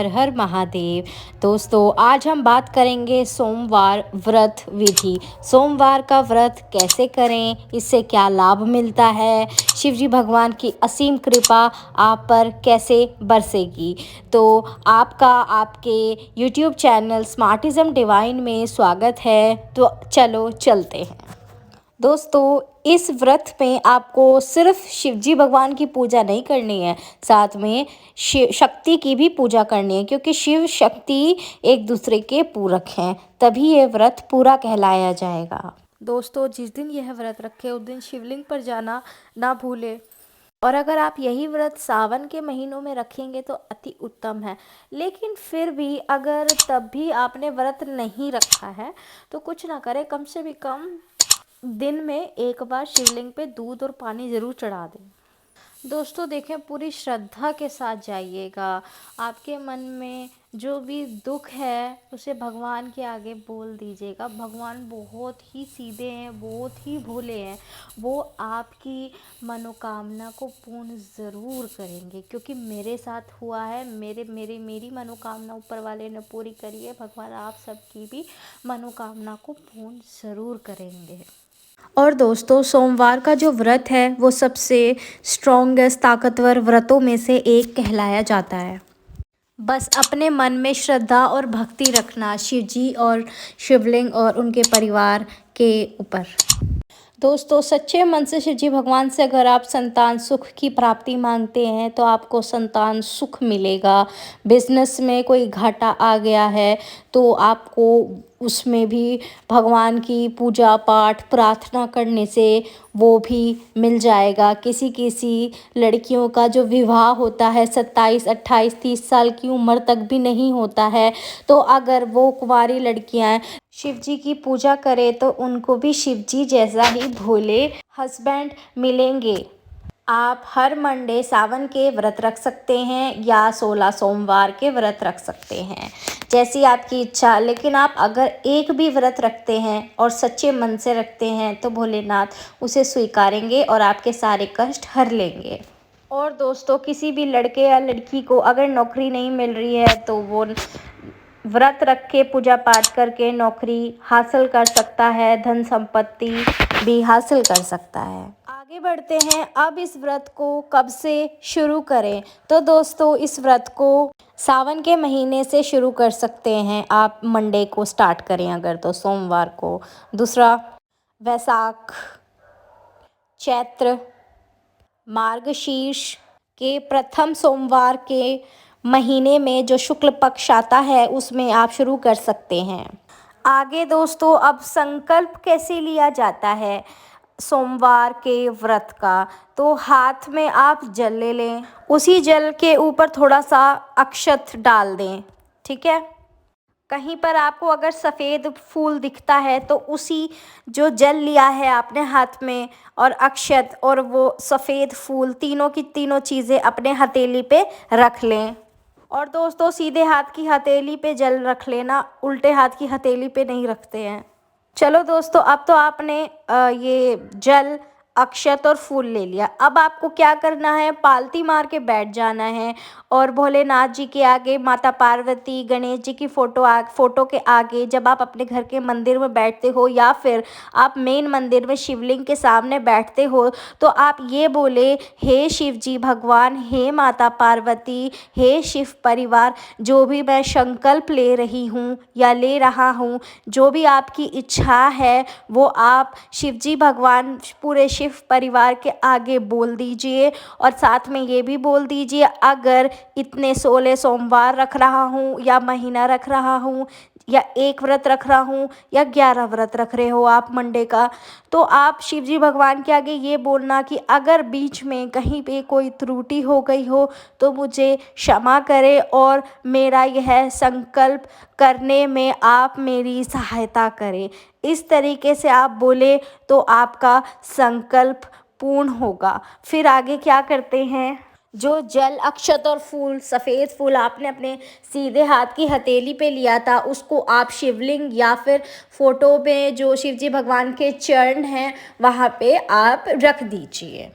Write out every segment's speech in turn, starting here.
हर हर महादेव। दोस्तों, आज हम बात करेंगे सोमवार व्रत विधि। सोमवार का व्रत कैसे करें, इससे क्या लाभ मिलता है, शिवजी भगवान की असीम कृपा आप पर कैसे बरसेगी। तो आपका आपके यूट्यूब चैनल स्मार्टिज्म डिवाइन में स्वागत है। तो चलो चलते हैं। दोस्तों, इस व्रत में आपको सिर्फ शिवजी भगवान की पूजा नहीं करनी है, साथ में शिव शक्ति की भी पूजा करनी है, क्योंकि शिव शक्ति एक दूसरे के पूरक हैं। तभी ये व्रत पूरा कहलाया जाएगा। दोस्तों, जिस दिन यह व्रत रखे उस दिन शिवलिंग पर जाना ना भूले। और अगर आप यही व्रत सावन के महीनों में रखेंगे तो अति उत्तम है। लेकिन फिर भी अगर तब भी आपने व्रत नहीं रखा है तो कुछ ना करें, कम से भी कम दिन में एक बार शिवलिंग पे दूध और पानी ज़रूर चढ़ा दें। दोस्तों देखें, पूरी श्रद्धा के साथ जाइएगा। आपके मन में जो भी दुख है उसे भगवान के आगे बोल दीजिएगा। भगवान बहुत ही सीधे हैं, बहुत ही भोले हैं। वो आपकी मनोकामना को पूर्ण ज़रूर करेंगे, क्योंकि मेरे साथ हुआ है। मेरी मनोकामना ऊपर वाले ने पूरी करी है। भगवान आप सबकी भी मनोकामना को पूर्ण ज़रूर करेंगे। और दोस्तों, सोमवार का जो व्रत है वो सबसे स्ट्रॉन्गेस्ट ताकतवर व्रतों में से एक कहलाया जाता है। बस अपने मन में श्रद्धा और भक्ति रखना शिव जी और शिवलिंग और उनके परिवार के ऊपर। दोस्तों, सच्चे मन से शिव जी भगवान से अगर आप संतान सुख की प्राप्ति मांगते हैं तो आपको संतान सुख मिलेगा। बिजनेस में कोई घाटा आ गया है तो आपको उसमें भी भगवान की पूजा पाठ प्रार्थना करने से वो भी मिल जाएगा। किसी किसी लड़कियों का जो विवाह होता है 27, 28, 30 साल की उम्र तक भी नहीं होता है, तो अगर वो कुंवारी लड़कियां शिवजी की पूजा करें तो उनको भी शिवजी जैसा ही भोले हस्बैंड मिलेंगे। आप हर मंडे सावन के व्रत रख सकते हैं या 16 सोमवार के व्रत रख सकते हैं, जैसी आपकी इच्छा। लेकिन आप अगर एक भी व्रत रखते हैं और सच्चे मन से रखते हैं तो भोलेनाथ उसे स्वीकारेंगे और आपके सारे कष्ट हर लेंगे। और दोस्तों, किसी भी लड़के या लड़की को अगर नौकरी नहीं मिल रही है तो वो व्रत रख के पूजा पाठ करके नौकरी हासिल कर सकता है, धन संपत्ति भी हासिल कर सकता है। आगे बढ़ते हैं। अब इस व्रत को कब से शुरू करें? तो दोस्तों, इस व्रत को सावन के महीने से शुरू कर सकते हैं। आप मंडे को स्टार्ट करें अगर, तो सोमवार को। दूसरा, वैशाख, चैत्र, मार्गशीर्ष के प्रथम सोमवार के महीने में जो शुक्ल पक्ष आता है उसमें आप शुरू कर सकते हैं। आगे दोस्तों, अब संकल्प कैसे लिया जाता है सोमवार के व्रत का? तो हाथ में आप जल ले लें, उसी जल के ऊपर थोड़ा सा अक्षत डाल दें, ठीक है। कहीं पर आपको अगर सफ़ेद फूल दिखता है तो उसी जो जल लिया है आपने हाथ में और अक्षत और वो सफ़ेद फूल, तीनों की तीनों चीज़ें अपने हथेली पे रख लें। और दोस्तों, सीधे हाथ की हथेली पे जल रख लेना, उल्टे हाथ की हथेली पे नहीं रखते हैं। चलो दोस्तों, अब तो आपने ये जल, अक्षत और फूल ले लिया। अब आपको क्या करना है? पालती मार के बैठ जाना है और भोलेनाथ जी के आगे, माता पार्वती, गणेश जी की फ़ोटो के आगे, जब आप अपने घर के मंदिर में बैठते हो या फिर आप मेन मंदिर में शिवलिंग के सामने बैठते हो, तो आप ये बोले, हे शिव जी भगवान, हे माता पार्वती, हे शिव परिवार, जो भी मैं संकल्प ले रही हूँ या ले रहा हूँ, जो भी आपकी इच्छा है वो आप शिवजी भगवान पूरे शिव परिवार के आगे बोल दीजिए। और साथ में ये भी बोल दीजिए, अगर इतने 16 सोमवार रख रहा हूँ या महीना रख रहा हूँ या एक व्रत रख रहा हूँ या 11 व्रत रख रहे हो आप मंडे का, तो आप शिवजी भगवान के आगे ये बोलना कि अगर बीच में कहीं पे कोई त्रुटि हो गई हो तो मुझे क्षमा करें और मेरा यह संकल्प करने में आप मेरी सहायता करें। इस तरीके से आप बोले तो आपका संकल्प पूर्ण होगा। फिर आगे क्या करते हैं? जो जल, अक्षत और फूल, सफ़ेद फूल आपने अपने सीधे हाथ की हथेली पे लिया था, उसको आप शिवलिंग या फिर फ़ोटो में जो शिवजी भगवान के चरण हैं वहाँ पे आप रख दीजिए।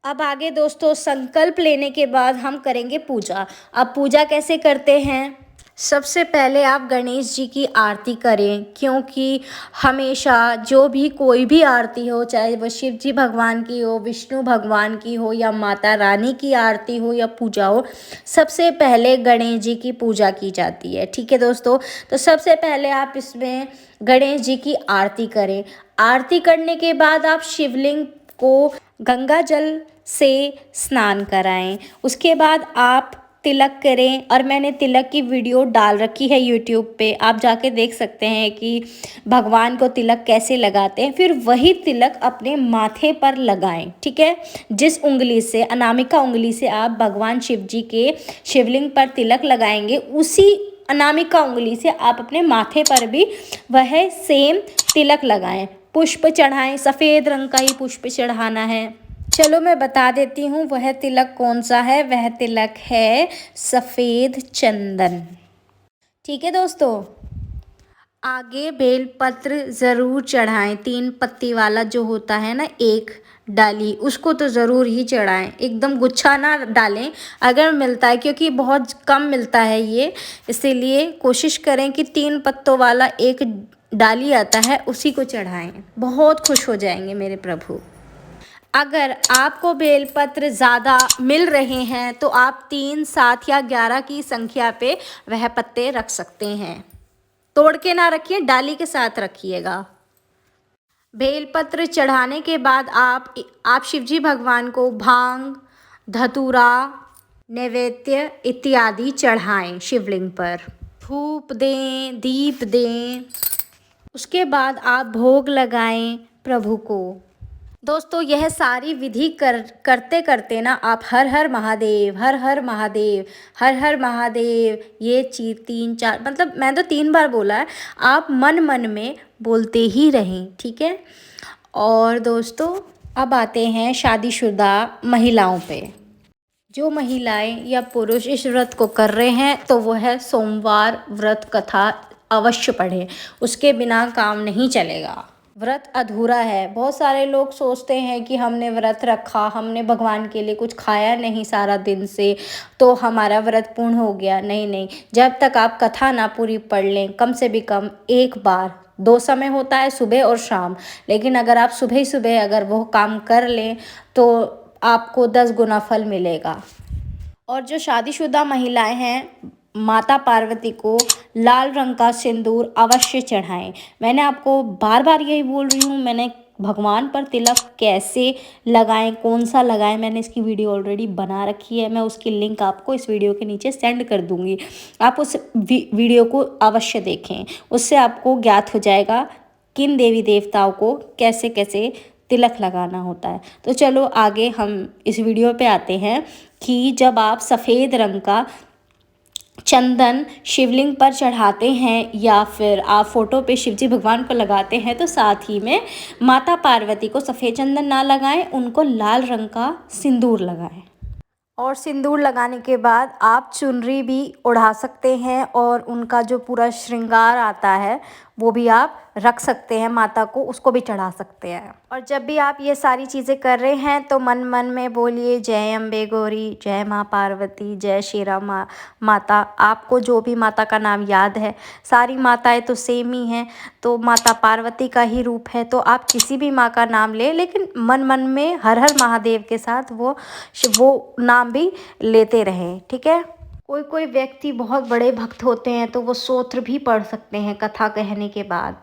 अब आगे दोस्तों संकल्प लेने के बाद हम करेंगे पूजा। अब पूजा कैसे करते हैं? सबसे पहले आप गणेश जी की आरती करें, क्योंकि हमेशा जो भी कोई भी आरती हो, चाहे वो शिव जी भगवान की हो, विष्णु भगवान की हो या माता रानी की आरती हो या पूजा हो, सबसे पहले गणेश जी की पूजा की जाती है। ठीक है दोस्तों, तो सबसे पहले आप इसमें गणेश जी की आरती करें। आरती करने के बाद आप शिवलिंग को गंगा जल से स्नान कराएं। उसके बाद आप तिलक करें, और मैंने तिलक की वीडियो डाल रखी है यूट्यूब पे, आप जाके देख सकते हैं कि भगवान को तिलक कैसे लगाते हैं। फिर वही तिलक अपने माथे पर लगाएं। ठीक है, जिस उंगली से, अनामिका उंगली से आप भगवान शिव जी के शिवलिंग पर तिलक लगाएंगे, उसी अनामिका उंगली से आप अपने माथे पर भी वह सेम तिलक लगाएं। पुष्प चढ़ाएं, सफ़ेद रंग का ही पुष्प चढ़ाना है। चलो मैं बता देती हूँ वह तिलक कौन सा है। वह तिलक है सफ़ेद चंदन। ठीक है दोस्तों, आगे बेलपत्र ज़रूर चढ़ाएं। 3 पत्ती वाला जो होता है ना, एक डाली, उसको तो ज़रूर ही चढ़ाएं। एकदम गुच्छा ना डालें अगर मिलता है, क्योंकि बहुत कम मिलता है ये, इसीलिए कोशिश करें कि 3 पत्तों वाला एक डाली आता है, उसी को चढ़ाएं। बहुत खुश हो जाएंगे मेरे प्रभु। अगर आपको बेलपत्र ज़्यादा मिल रहे हैं तो आप 3, 7 या 11 की संख्या पे वह पत्ते रख सकते हैं। तोड़ के ना रखिए, डाली के साथ रखिएगा। बेलपत्र चढ़ाने के बाद आप शिवजी भगवान को भांग, धतूरा, नैवेद्य इत्यादि चढ़ाएं शिवलिंग पर। धूप दें, दीप दें। उसके बाद आप भोग लगाएं प्रभु को। दोस्तों यह सारी विधि करते करते ना आप हर हर महादेव, हर हर महादेव, हर हर महादेव, ये चीज़ 3, 4, मतलब मैं तो 3 बार बोला है, आप मन मन में बोलते ही रहें। ठीक है। और दोस्तों अब आते हैं शादीशुदा महिलाओं पे। जो महिलाएं या पुरुष इस व्रत को कर रहे हैं तो वह सोमवार व्रत कथा अवश्य पढ़ें, उसके बिना काम नहीं चलेगा। व्रत अधूरा है। बहुत सारे लोग सोचते हैं कि हमने व्रत रखा, हमने भगवान के लिए कुछ खाया नहीं सारा दिन से, तो हमारा व्रत पूर्ण हो गया। नहीं नहीं, जब तक आप कथा ना पूरी पढ़ लें, कम से भी कम एक बार, 2 समय होता है, सुबह और शाम, लेकिन अगर आप सुबह ही सुबह अगर वो काम कर लें तो आपको 10 गुना फल मिलेगा। और जो शादीशुदा महिलाएं हैं, माता पार्वती को लाल रंग का सिंदूर अवश्य चढ़ाएं। मैंने आपको बार बार यही बोल रही हूँ, मैंने भगवान पर तिलक कैसे लगाएं, कौन सा लगाएं, मैंने इसकी वीडियो ऑलरेडी बना रखी है। मैं उसकी लिंक आपको इस वीडियो के नीचे सेंड कर दूँगी, आप उस वीडियो को अवश्य देखें। उससे आपको ज्ञात हो जाएगा किन देवी देवताओं को कैसे कैसे तिलक लगाना होता है। तो चलो आगे हम इस वीडियो पे आते हैं कि जब आप सफ़ेद रंग का चंदन शिवलिंग पर चढ़ाते हैं या फिर आप फोटो पे शिवजी भगवान को लगाते हैं, तो साथ ही में माता पार्वती को सफ़ेद चंदन ना लगाएं, उनको लाल रंग का सिंदूर लगाएं। और सिंदूर लगाने के बाद आप चुनरी भी उड़ा सकते हैं, और उनका जो पूरा श्रृंगार आता है वो भी आप रख सकते हैं, माता को उसको भी चढ़ा सकते हैं। और जब भी आप ये सारी चीज़ें कर रहे हैं तो मन मन में बोलिए जय अम्बे गौरी, जय माँ पार्वती, जय शेरा माता। आपको जो भी माता का नाम याद है, सारी माताएं तो सेम ही हैं, तो माता पार्वती का ही रूप है, तो आप किसी भी माँ का नाम लें, लेकिन मन मन में हर हर महादेव के साथ वो नाम भी लेते रहें। ठीक है। कोई कोई व्यक्ति बहुत बड़े भक्त होते हैं तो वो स्तोत्र भी पढ़ सकते हैं कथा कहने के बाद,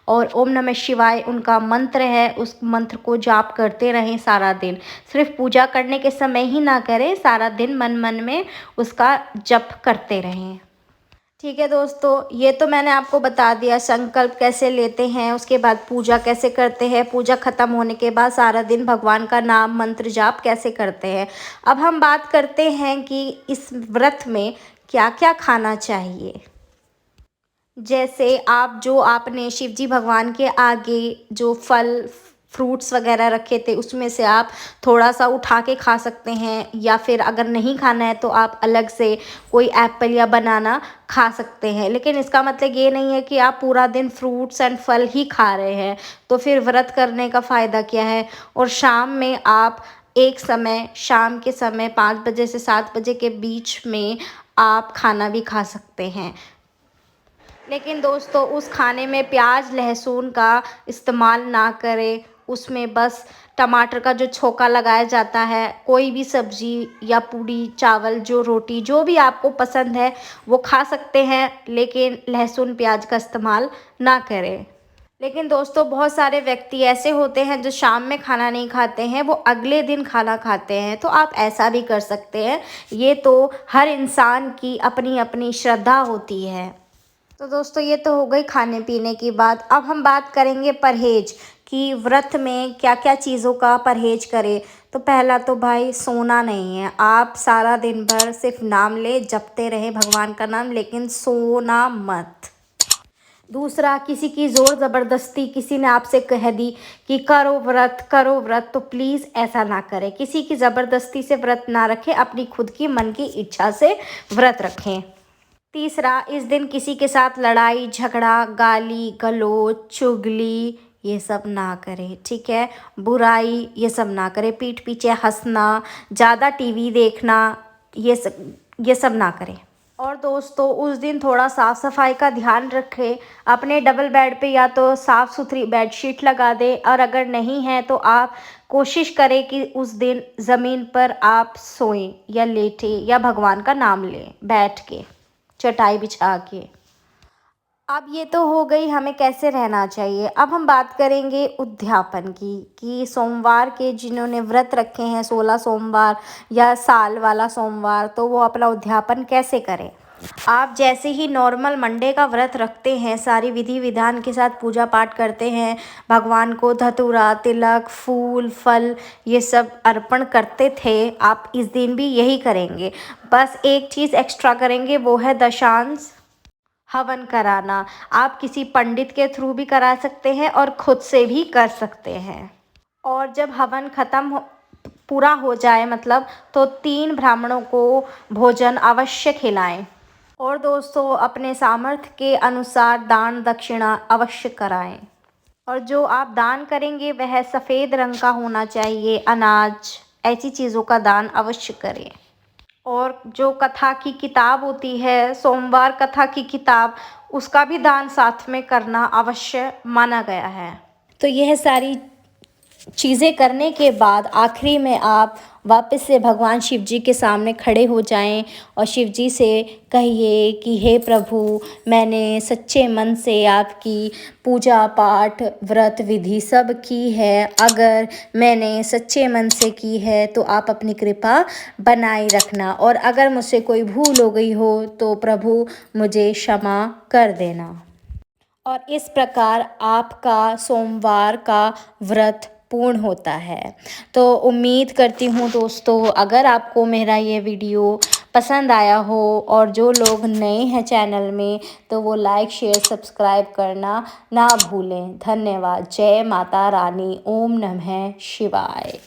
और ओम नमः शिवाय उनका मंत्र है, उस मंत्र को जाप करते रहें सारा दिन। सिर्फ पूजा करने के समय ही ना करें, सारा दिन मन मन में उसका जप करते रहें। ठीक है दोस्तों, ये तो मैंने आपको बता दिया संकल्प कैसे लेते हैं, उसके बाद पूजा कैसे करते हैं, पूजा ख़त्म होने के बाद सारा दिन भगवान का नाम मंत्र जाप कैसे करते हैं। अब हम बात करते हैं कि इस व्रत में क्या क्या खाना चाहिए। जैसे आपने शिव जी भगवान के आगे जो फल फ्रूट्स वगैरह रखे थे, उसमें से आप थोड़ा सा उठा के खा सकते हैं, या फिर अगर नहीं खाना है तो आप अलग से कोई एप्पल या बनाना खा सकते हैं। लेकिन इसका मतलब ये नहीं है कि आप पूरा दिन फ्रूट्स एंड फल ही खा रहे हैं, तो फिर व्रत करने का फ़ायदा क्या है। और शाम में आप एक समय शाम के समय 5 बजे से 7 बजे के बीच में आप खाना भी खा सकते हैं। लेकिन दोस्तों उस खाने में प्याज लहसुन का इस्तेमाल ना करें। उसमें बस टमाटर का जो छोंका लगाया जाता है, कोई भी सब्ज़ी या पूड़ी चावल जो रोटी जो भी आपको पसंद है वो खा सकते हैं, लेकिन लहसुन प्याज का इस्तेमाल ना करें। लेकिन दोस्तों बहुत सारे व्यक्ति ऐसे होते हैं जो शाम में खाना नहीं खाते हैं, वो अगले दिन खाना खाते हैं, तो आप ऐसा भी कर सकते हैं। ये तो हर इंसान की अपनी अपनी श्रद्धा होती है। तो दोस्तों ये तो हो गई खाने पीने की बात। अब हम बात करेंगे परहेज कि व्रत में क्या क्या चीज़ों का परहेज करें। तो पहला तो भाई सोना नहीं है। आप सारा दिन भर सिर्फ नाम ले जपते रहे भगवान का नाम, लेकिन सोना मत। दूसरा, किसी की ज़ोर ज़बरदस्ती किसी ने आपसे कह दी कि करो व्रत, तो प्लीज़ ऐसा ना करें। किसी की ज़बरदस्ती से व्रत ना रखें, अपनी खुद की मन की इच्छा से व्रत रखें। तीसरा, इस दिन किसी के साथ लड़ाई झगड़ा गाली गलौज चुगली ये सब ना करें, ठीक है। बुराई ये सब ना करें, पीठ पीछे हंसना, ज़्यादा टीवी देखना ये सब ना करें। और दोस्तों उस दिन थोड़ा साफ़ सफाई का ध्यान रखें। अपने डबल बेड पे या तो साफ़ सुथरी बेडशीट लगा दें, और अगर नहीं है तो आप कोशिश करें कि उस दिन ज़मीन पर आप सोएं या लेटें या भगवान का नाम लें बैठ के चटाई बिछा के। अब ये तो हो गई हमें कैसे रहना चाहिए। अब हम बात करेंगे उद्यापन की कि सोमवार के जिन्होंने व्रत रखे हैं 16 सोमवार या साल वाला सोमवार, तो वो अपना उद्यापन कैसे करें। आप जैसे ही नॉर्मल मंडे का व्रत रखते हैं, सारी विधि विधान के साथ पूजा पाठ करते हैं, भगवान को धतूरा तिलक फूल फल ये सब अर्पण करते थे, आप इस दिन भी यही करेंगे। बस एक चीज़ एक्स्ट्रा करेंगे, वो है दशांश हवन कराना। आप किसी पंडित के थ्रू भी करा सकते हैं और खुद से भी कर सकते हैं। और जब हवन पूरा हो जाए मतलब, तो 3 ब्राह्मणों को भोजन अवश्य खिलाएं। और दोस्तों अपने सामर्थ्य के अनुसार दान दक्षिणा अवश्य कराएं। और जो आप दान करेंगे वह सफ़ेद रंग का होना चाहिए, अनाज ऐसी चीज़ों का दान अवश्य करें। और जो कथा की किताब होती है, सोमवार कथा की किताब, उसका भी दान साथ में करना अवश्य माना गया है। तो यह सारी चीज़ें करने के बाद आखिरी में आप वापस से भगवान शिव जी के सामने खड़े हो जाएं और शिव जी से कहिए कि हे प्रभु, मैंने सच्चे मन से आपकी पूजा पाठ व्रत विधि सब की है। अगर मैंने सच्चे मन से की है तो आप अपनी कृपा बनाए रखना, और अगर मुझसे कोई भूल हो गई हो तो प्रभु मुझे क्षमा कर देना। और इस प्रकार आपका सोमवार का व्रत पूर्ण होता है। तो उम्मीद करती हूँ दोस्तों, अगर आपको मेरा ये वीडियो पसंद आया हो, और जो लोग नए हैं चैनल में तो वो लाइक शेयर सब्सक्राइब करना ना भूलें। धन्यवाद। जय माता रानी। ओम नमः शिवाय।